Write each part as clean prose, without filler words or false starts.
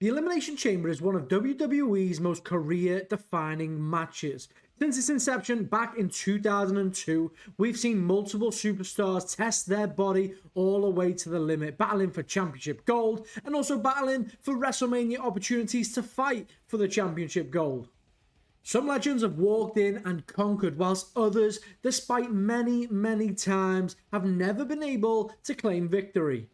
The Elimination Chamber is one of WWE's most career-defining matches. Since its inception back in 2002, we've seen multiple superstars test their body all the way to the limit, battling for championship gold and also battling for WrestleMania opportunities to fight for the championship gold. Some legends have walked in and conquered, whilst others, despite many times, have never been able to claim victory.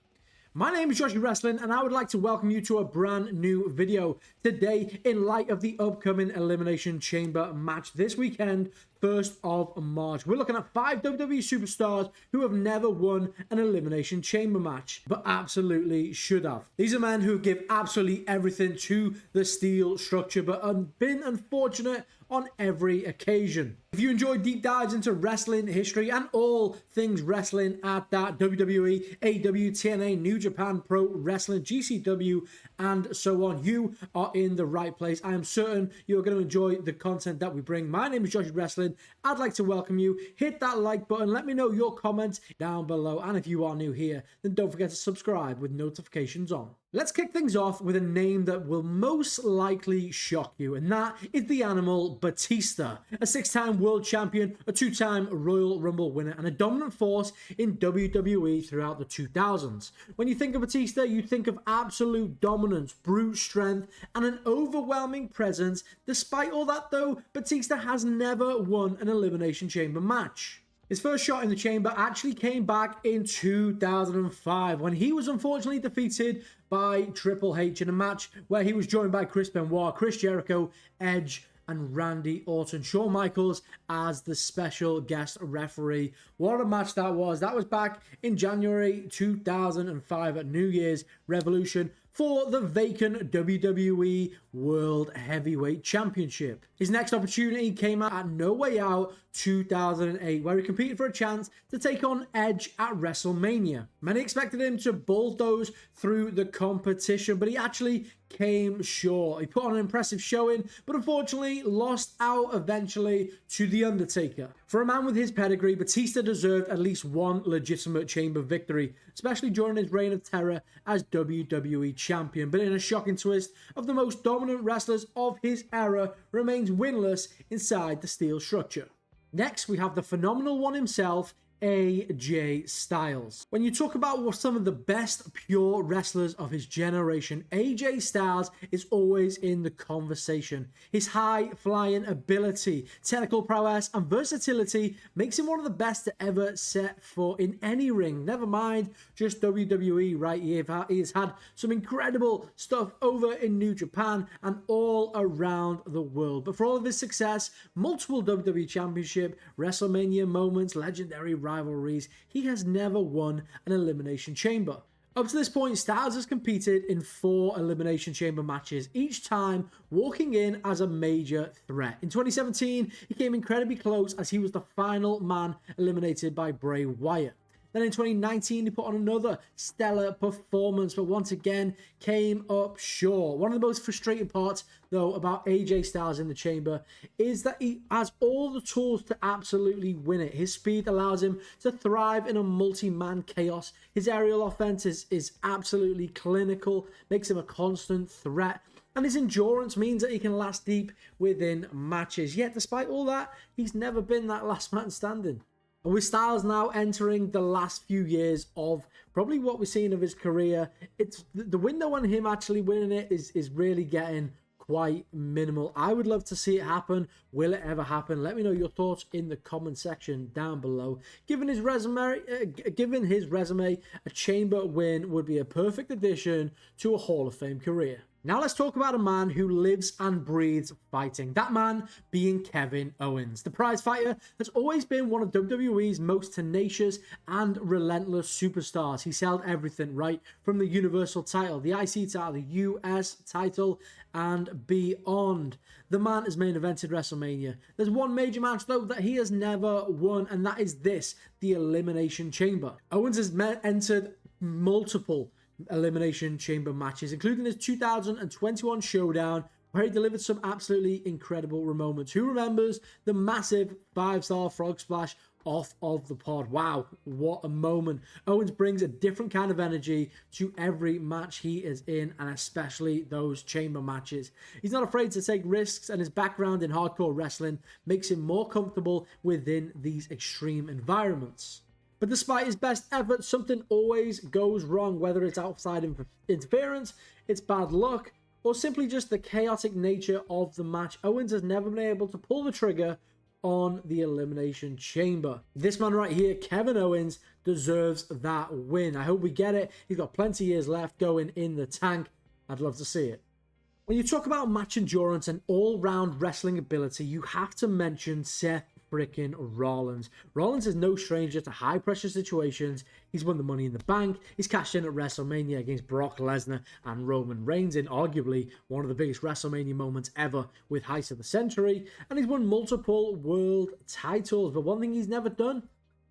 My name is Joshi Wrestling, and I would like to welcome you to a brand new video today in light of the upcoming Elimination Chamber match this weekend, 1st of March. We're looking at 5 WWE superstars who have never won an Elimination Chamber match, but absolutely should have. These are men who give absolutely everything to the steel structure, but have been unfortunate on every occasion. If you enjoy deep dives into wrestling history and all things wrestling at that, WWE, AEW, TNA, New Japan Pro Wrestling, GCW, and so on, you are in the right place. I am certain you are going to enjoy the content that we bring. My name is Joshi Wrestling. I'd like to welcome you. Hit that like button. Let me know your comments down below. And if you are new here, then don't forget to subscribe with notifications on. Let's kick things off with a name that will most likely shock you, and that is the animal Batista, a 6-time world champion, a 2-time Royal Rumble winner, and a dominant force in WWE throughout the 2000s. When you think of Batista, you think of absolute dominance, brute strength, and an overwhelming presence. Despite all that though, Batista has never won an Elimination Chamber match. His first shot in the chamber actually came back in 2005 when he was unfortunately defeated by Triple H in a match where he was joined by Chris Benoit, Chris Jericho, Edge, and Randy Orton. Shawn Michaels as the special guest referee. What a match that was. That was back in January 2005 at New Year's Revolution for the vacant WWE World Heavyweight Championship. His next opportunity came out at No Way Out 2008, where he competed for a chance to take on Edge at WrestleMania. Many expected him to bulldoze through the competition, but he actually came short. He put on an impressive showing, but unfortunately lost out eventually to The Undertaker. For a man with his pedigree, Batista deserved at least one legitimate chamber victory, especially during his reign of terror as WWE Champion. But in a shocking twist of the most dominant wrestlers of his era, remains winless inside the steel structure. Next, we have the phenomenal one himself, AJ Styles. When you talk about some of the best pure wrestlers of his generation, AJ Styles is always in the conversation. His high-flying ability, technical prowess, and versatility makes him one of the best to ever set foot in any ring. Never mind just WWE, right? He has had some incredible stuff over in New Japan and all around the world. But for all of his success, multiple WWE Championship, WrestleMania moments, legendary rivalries, he has never won an Elimination Chamber. Up to this point, Styles has competed in 4 Elimination Chamber matches, each time walking in as a major threat. In 2017, he came incredibly close as he was the final man eliminated by Bray Wyatt. Then in 2019, he put on another stellar performance, but once again came up short. One of the most frustrating parts, though, about AJ Styles in the chamber is that he has all the tools to absolutely win it. His speed allows him to thrive in a multi-man chaos. His aerial offense is absolutely clinical, makes him a constant threat. And his endurance means that he can last deep within matches. Yet, despite all that, he's never been that last man standing. And with Styles now entering the last few years of probably what we're seeing of his career, it's the window on him actually winning it is really getting quite minimal. I would love to see it happen. Will it ever happen? Let me know your thoughts in the comment section down below. Given his resume, a chamber win would be a perfect addition to a Hall of Fame career. Now let's talk about a man who lives and breathes fighting. That man being Kevin Owens. The prize fighter has always been one of WWE's most tenacious and relentless superstars. He's held everything, right? From the Universal title, the IC title, the US title, and beyond. The man has main evented WrestleMania. There's one major match, though, that he has never won, and that is this, the Elimination Chamber. Owens has entered multiple Elimination Chamber matches, including his 2021 showdown, where he delivered some absolutely incredible moments. Who remembers the massive 5-star frog splash off of the pod. Wow, what a moment. Owens brings a different kind of energy to every match he is in, and especially those chamber matches. He's not afraid to take risks, and his background in hardcore wrestling makes him more comfortable within these extreme environments. But despite his best efforts, something always goes wrong, whether it's outside interference, it's bad luck, or simply just the chaotic nature of the match. Owens has never been able to pull the trigger on the Elimination Chamber. This man right here, Kevin Owens, deserves that win. I hope we get it. He's got plenty of years left going in the tank. I'd love to see it. When you talk about match endurance and all-round wrestling ability, you have to mention Seth freaking Rollins. Rollins is no stranger to high-pressure situations. He's won the Money in the Bank. He's cashed in at WrestleMania against Brock Lesnar and Roman Reigns in arguably one of the biggest WrestleMania moments ever with Heist of the Century. And he's won multiple world titles. But one thing he's never done,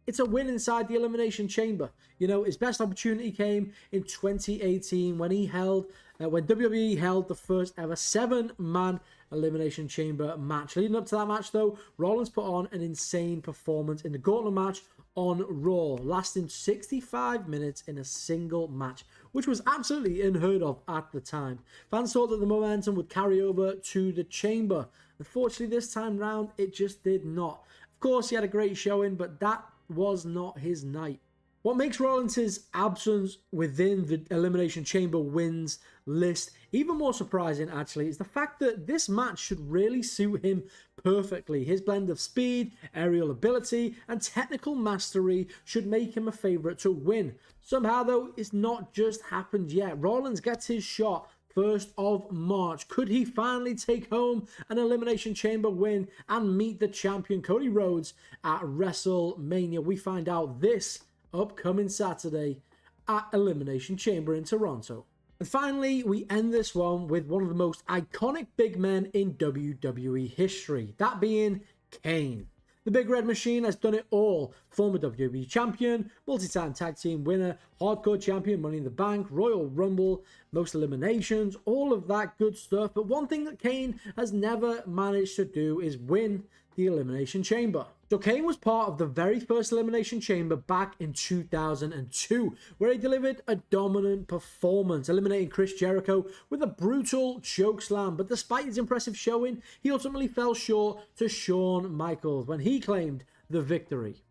it's a win inside the Elimination Chamber. You know, his best opportunity came in 2018 when when WWE held the first ever 7-man Elimination Chamber match. Leading up to that match, though, Rollins put on an insane performance in the Gauntlet match on Raw, lasting 65 minutes in a single match, which was absolutely unheard of at the time. Fans thought that the momentum would carry over to the Chamber. Unfortunately, this time round, it just did not. Of course, he had a great showing, but that was not his night. What makes Rollins' absence within the Elimination Chamber wins list even more surprising, actually, is the fact that this match should really suit him perfectly. His blend of speed, aerial ability, and technical mastery should make him a favorite to win. Somehow, though, it's not just happened yet. Rollins gets his shot 1st of March. Could he finally take home an Elimination Chamber win and meet the champion Cody Rhodes at WrestleMania? We find out this upcoming Saturday at Elimination Chamber in Toronto. And finally, we end this one with one of the most iconic big men in WWE history, that being Kane. The Big Red Machine has done it all. Former WWE Champion, multi-time tag team winner, hardcore champion, Money in the Bank, Royal Rumble, most eliminations, all of that good stuff. But one thing that Kane has never managed to do is win the Elimination Chamber. So Kane was part of the very first Elimination Chamber back in 2002, where he delivered a dominant performance, eliminating Chris Jericho with a brutal chokeslam. But despite his impressive showing, he ultimately fell short to Shawn Michaels when he claimed the victory.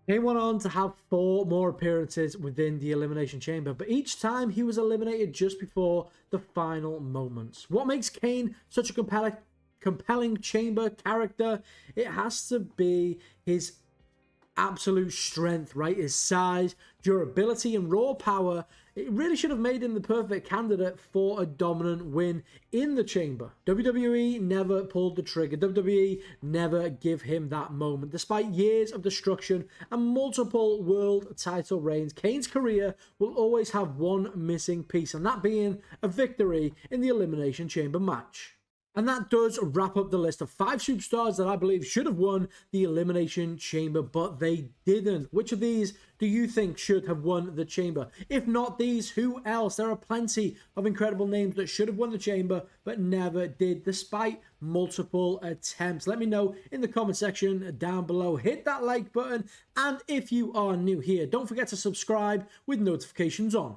Kane went on to have 4 more appearances within the Elimination Chamber, but each time he was eliminated just before the final moments. What makes Kane such a compelling chamber character? It has to be his absolute strength, right? His size, durability, and raw power. It really should have made him the perfect candidate for a dominant win in the chamber. WWE never pulled the trigger. WWE never give him that moment. Despite years of destruction and multiple world title reigns, Kane's career will always have one missing piece, and that being a victory in the Elimination Chamber match. And that does wrap up the list of 5 superstars that I believe should have won the Elimination Chamber, but they didn't. Which of these do you think should have won the Chamber? If not these, who else? There are plenty of incredible names that should have won the Chamber, but never did, despite multiple attempts. Let me know in the comment section down below. Hit that like button, and if you are new here, don't forget to subscribe with notifications on.